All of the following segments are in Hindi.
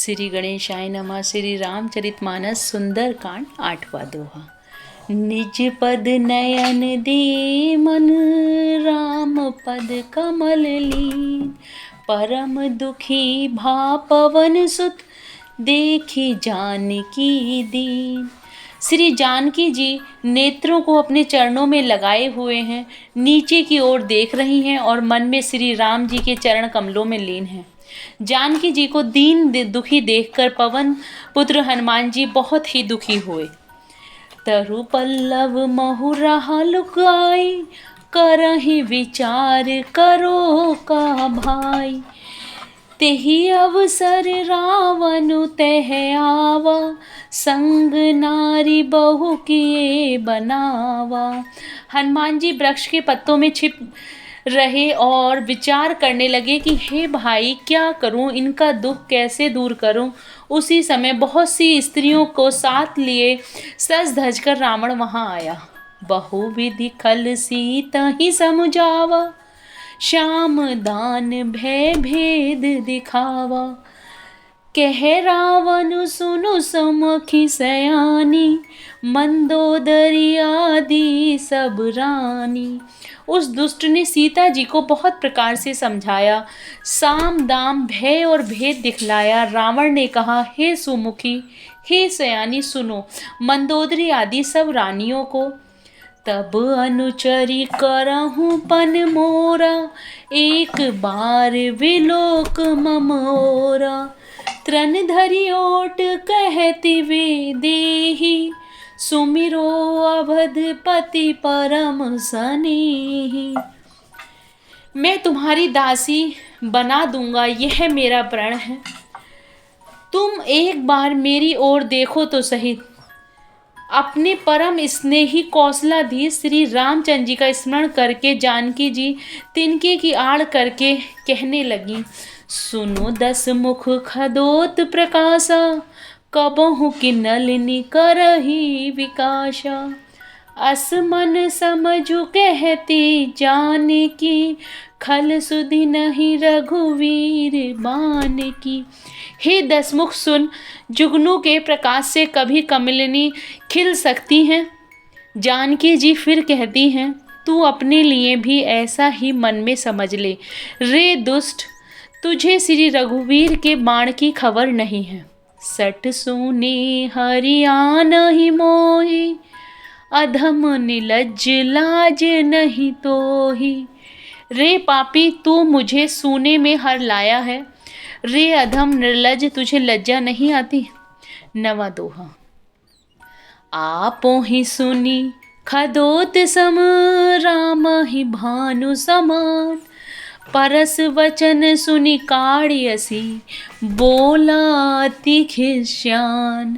श्री गणेशाय नमः। श्री रामचरितमानस सुंदर कांड 8वां दोहा। निज पद नयन दे मन राम पद कमल लीन। परम दुखी भा पवन सुत देखी जानकी दीन। श्री जानकी जी नेत्रों को अपने चरणों में लगाए हुए हैं, नीचे की ओर देख रही हैं और मन में श्री राम जी के चरण कमलों में लीन हैं। जानकी जी को दीन दुखी देखकर पवन पुत्र हनुमान जी बहुत ही दुखी हुए। तरु पल्लव महु रहा लुकाई, करहि विचार करो का भाई। तेहि अवसर रावण तह आवा, संग नारी बहु किए बनावा। हनुमान जी वृक्ष के पत्तों में छिप रहे और विचार करने लगे कि हे भाई, क्या करूं, इनका दुख कैसे दूर करूं। उसी समय बहुत सी स्त्रियों को साथ लिए सज धज कर रावण वहां आया। बहुविधि खल सीता ही समुझावा, श्याम दान भय भेद दिखावा। कह रावण सुनु समुखी सयानी, मंदोदरी आदि सब रानी। उस दुष्ट ने सीता जी को बहुत प्रकार से समझाया, साम दाम भय और भेद दिखलाया। रावण ने कहा, हे सुमुखी, हे सयानी, सुनो मंदोदरी आदि सब रानियों को। तब अनुचरी करहूँ पन मोरा, एक बार विलोक मम ओरा। त्रन धरि ओट कहती वे देही, सुमिरो अवधपति परम सनेही। मैं तुम्हारी दासी बना दूंगा, यह मेरा प्रण है। तुम एक बार मेरी ओर देखो तो सही। अपने परम स्नेही कौशलाधीश श्री रामचंद्र जी का स्मरण करके जानकी जी तिनके की आड़ करके कहने लगी, सुनो दस मुख खदोत प्रकाशा, कबहु कि नलिनी करही विकाशा। असमन समझु कहती जानकी, खल सुधि नहीं रघुवीर बान की। हे दसमुख सुन, जुगनू के प्रकाश से कभी कमलिनी खिल सकती हैं। जानकी जी फिर कहती हैं, तू अपने लिए भी ऐसा ही मन में समझ ले। रे दुष्ट, तुझे श्री रघुवीर के बाण की खबर नहीं है। सट सुने हरियाणा ही मोही, अधम निलज्ज लाज नहीं तोही। रे पापी, तू मुझे सूने में हर लाया है। रे अधम निर्लज, तुझे लज्जा नहीं आती। 9वां दोहा। आपो ही सुनी खदोत सम, राम ही भानु समान। परस वचन सुनि काढ़ियसी, बोला अति खिस्यान।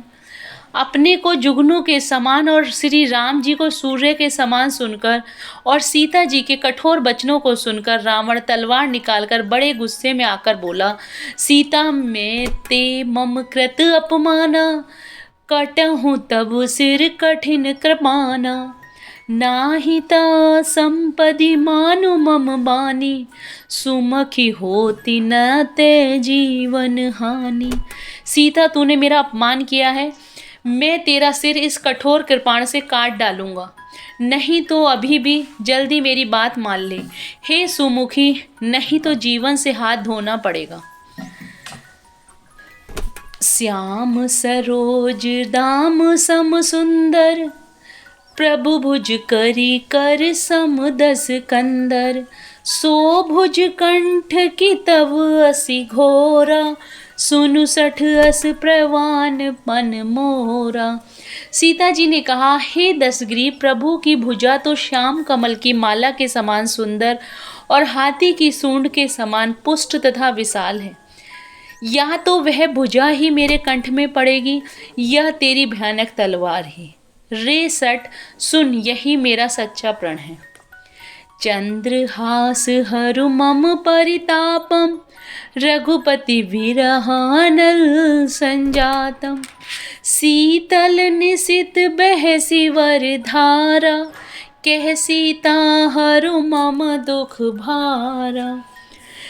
अपने को जुगनू के समान और श्री राम जी को सूर्य के समान सुनकर और सीता जी के कठोर वचनों को सुनकर रावण तलवार निकालकर बड़े गुस्से में आकर बोला, सीता में ते मम कृत अपमाना, कटहूँ तब सिर कठिन कृपाना। नाही ता संपदि मानु मम बानी, सुमखी होती न ते जीवन हानि। सीता, तूने मेरा अपमान किया है, मैं तेरा सिर इस कठोर कृपाण से काट डालूंगा। नहीं तो अभी भी जल्दी मेरी बात मान ले। हे सुमुखी, नहीं तो जीवन से हाथ धोना पड़ेगा। श्याम सरोज दाम सम सुंदर, प्रभु भुज करी कर सम दस कंदर। सो भुज कंठ की तब असी घोरा, सुनु सठ अस प्रवान मन मोरा। सीता जी ने कहा, हे दशग्रीव, प्रभु की भुजा तो श्याम कमल की माला के समान सुंदर और हाथी की सूंड के समान पुष्ट तथा विशाल है। या तो वह भुजा ही मेरे कंठ में पड़ेगी, यह तेरी भयानक तलवार ही। रे सठ, सुन, यही मेरा सच्चा प्रण है। चंद्रहास हरु मम परितापम, रघुपति विरहानल संजातम। शीतल निशित बहसी वर धारा, कह सीता हरु मम दुख भारा।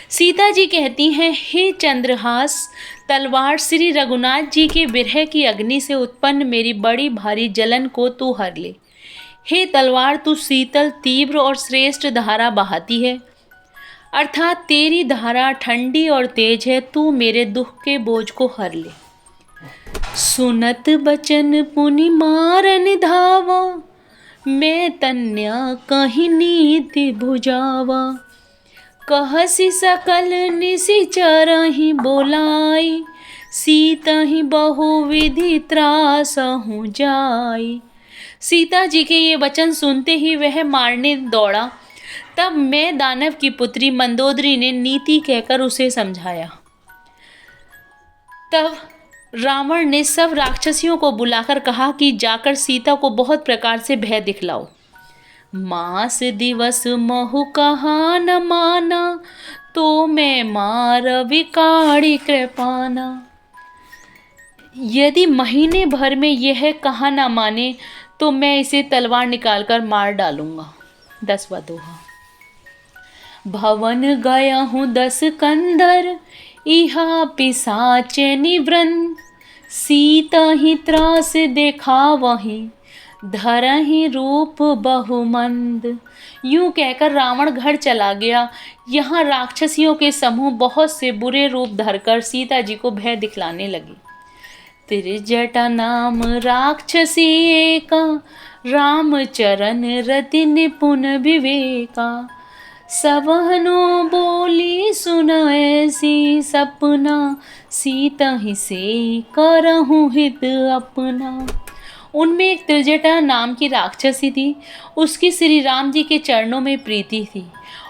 सीता जी कहती हैं, हे चंद्रहास, तलवार श्री रघुनाथ जी के विरह की अग्नि से उत्पन्न मेरी बड़ी भारी जलन को तू हर ले। हे तलवार, तू शीतल, तीव्र और श्रेष्ठ धारा बहाती है, अर्थात तेरी धारा ठंडी और तेज है। तू मेरे दुख के बोझ को हर ले। सुनत बचन पुनि मारन धावा, मैं तन्या कहीं नीति भुजावा। कहसी सकल निशिचरहि बोलाई, सीतहि बहुविधि त्रासहु जाई। सीता जी के ये वचन सुनते ही वह मारने दौड़ा। तब मैं दानव की पुत्री मंदोदरी ने नीति कहकर उसे समझाया। तब रावण ने सब राक्षसियों को बुलाकर कहा कि जाकर सीता को बहुत प्रकार से भय दिखलाओ। मास दिवस महु कहा न माना, तो मैं मार विकाड़ी कृपाना। यदि महीने भर में यह कहा न माने तो मैं इसे तलवार निकालकर मार डालूंगा। 10वां दोहा। भवन गया हूँ 10 कंदर, इहा पिशाच निवृंद। सीता ही त्रास देखा वहीं, धरहि रूप बहुमंद। यूं कहकर रावण घर चला गया। यहाँ राक्षसियों के समूह बहुत से बुरे रूप धरकर सीता जी को भय दिखलाने लगे। त्रिजटा नाम राक्षसी एका, रामचरण रति निपुण विवेका। सबहनो बोली सुन ऐसी सपना, सीता ही से करहु हित अपना। उनमें एक त्रिजटा नाम की राक्षसी थी। उसकी श्री राम जी के चरणों में प्रीति थी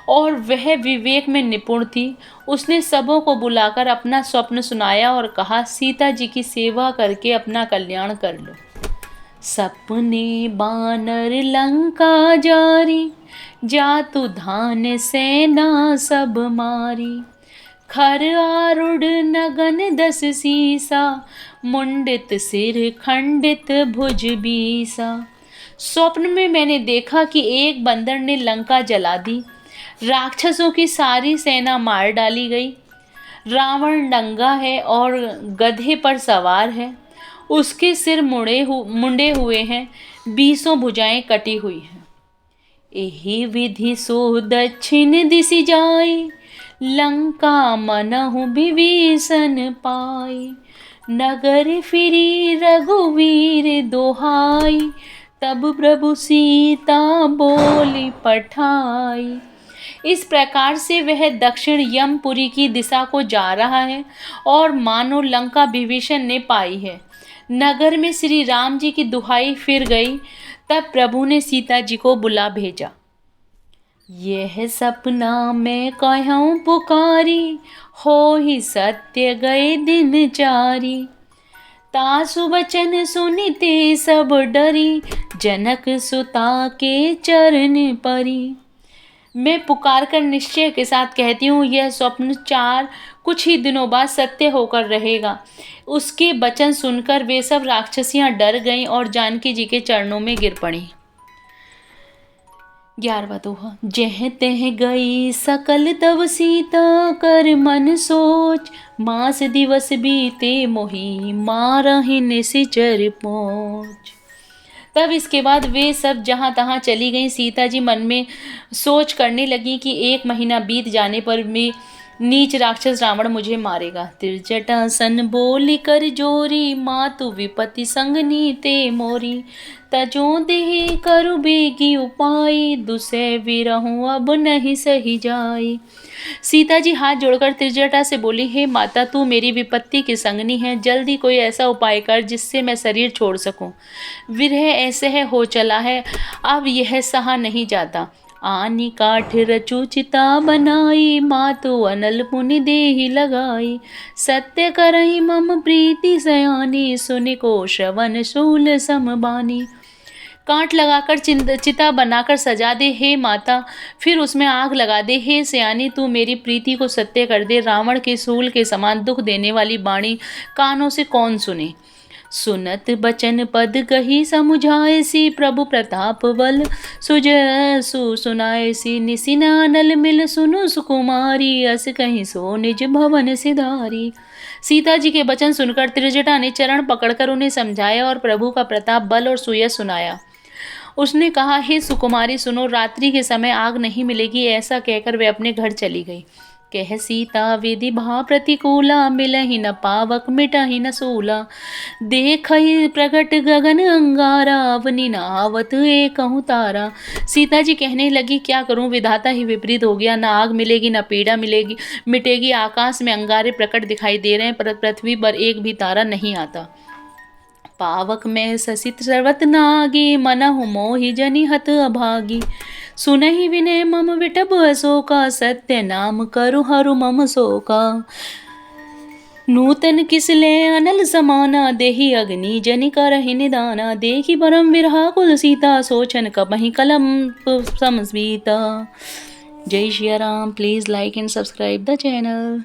और वह विवेक में निपुण थी। उसने सबों को बुलाकर अपना स्वप्न सुनाया और कहा, सीता जी की सेवा करके अपना कल्याण कर लो। सपने बानर लंका जारी, जातु धान सेना सब मारी। खर आरूढ़ नगन 10 सीसा, मुंडित सिर खंडित भुज बीसा। स्वप्न में मैंने देखा कि एक बंदर ने लंका जला दी, राक्षसों की सारी सेना मार डाली गई। रावण नंगा है और गधे पर सवार है, उसके सिर मुंडे हुए हैं, 20 भुजाएं कटी हुई हैं। एहि विधि सो दक्षिण दिशि जाई, लंका मनहु विभीषण पाई। नगर फिरी रघुवीर दोहाई, तब प्रभु सीता बोली पठाई। इस प्रकार से वह दक्षिण यमपुरी की दिशा को जा रहा है और मानो लंका विभीषण ने पाई है। नगर में श्री राम जी की दुहाई फिर गई। तब प्रभु ने सीता जी को बुला भेजा। यह सपना मैं कहूँ पुकारी, हो ही सत्य गए दिन चारी। तासु वचन सुनिते सब डरी, जनक सुता के चरण परी। मैं पुकार कर निश्चय के साथ कहती हूँ, यह स्वप्न कुछ ही दिनों बाद सत्य होकर रहेगा। उसके वचन सुनकर वे सब राक्षसियाँ डर गईं और जानकी जी के चरणों में गिर पड़ी। 11वां दोहा। जह तह गई सकल तव सीता, कर मन सोच। मास दिवस बीते मोही, मारहि निशिचर पोंछ। तब इसके बाद वे सब जहाँ तहाँ चली गईं। सीता जी मन में सोच करने लगी कि 1 महीना बीत जाने पर भी नीच राक्षस रावण मुझे मारेगा। त्रिजटा सन बोली कर जोरी, मातु विपति संग नीते मोरी। तजो देह करु बेगी उपाय, दुसह विरहूं अब नहीं सही जाई। सीता जी हाथ जोड़कर त्रिजटा से बोली, हे माता, तू मेरी विपत्ति की संगनी है, जल्दी कोई ऐसा उपाय कर जिससे मैं शरीर छोड़ सकूं। विरह ऐसे है हो चला है, अब यह सहा नहीं जाता। आनी काठ रचु चिता बनाई, मातु अनल पुनि देहि लगाई। सत्य करहि मम प्रीति सयानी, सुनि को श्रवण शूल समबानी। कांट लगाकर चिता बनाकर सजा दे हे माता, फिर उसमें आग लगा दे। हे सयानी, तू मेरी प्रीति को सत्य कर दे। रावण के सूल के समान दुख देने वाली वाणी कानों से कौन सुने। सुनत बचन पद कही समुझायसी, प्रभु प्रताप बल सुजसु सुनायसी। निसिनानल मिल सुनु सुकुमारी, अस कहीं सो निज भवन सिधारी। सीता जी के वचन सुनकर त्रिजटा ने चरण पकड़कर उन्हें समझाया और प्रभु का प्रताप, बल और सुयश सुनाया। उसने कहा, हे सुकुमारी सुनो, रात्रि के समय आग नहीं मिलेगी। ऐसा कहकर वे अपने घर चली गई। कह सीता विधि भा प्रतिकूला, मिलहि न पावक मिटहि न सूला। देखहि प्रगट गगन अंगारा, अवनि न आवत एकहु तारा। सीता जी कहने लगी, क्या करूं, विधाता ही विपरीत हो गया। न आग मिलेगी न पीड़ा मिटेगी। आकाश में अंगारे प्रकट दिखाई दे रहे हैं, पर पृथ्वी पर एक भी तारा नहीं आता। पावक में ससित सर्वत नागी, मनहु मोहि जनि हत अभागी। सुनहि विनय मम विटप अशोका, सत्य नाम करु हरु मम शोका। नूतन किसले अनल समाना, देहि अग्नि जनि करहि निदाना। देखि परम विरहा कुल सीता, सोचन कबहि कलम समस्वीता। जय Shri Ram. Please like and subscribe the channel.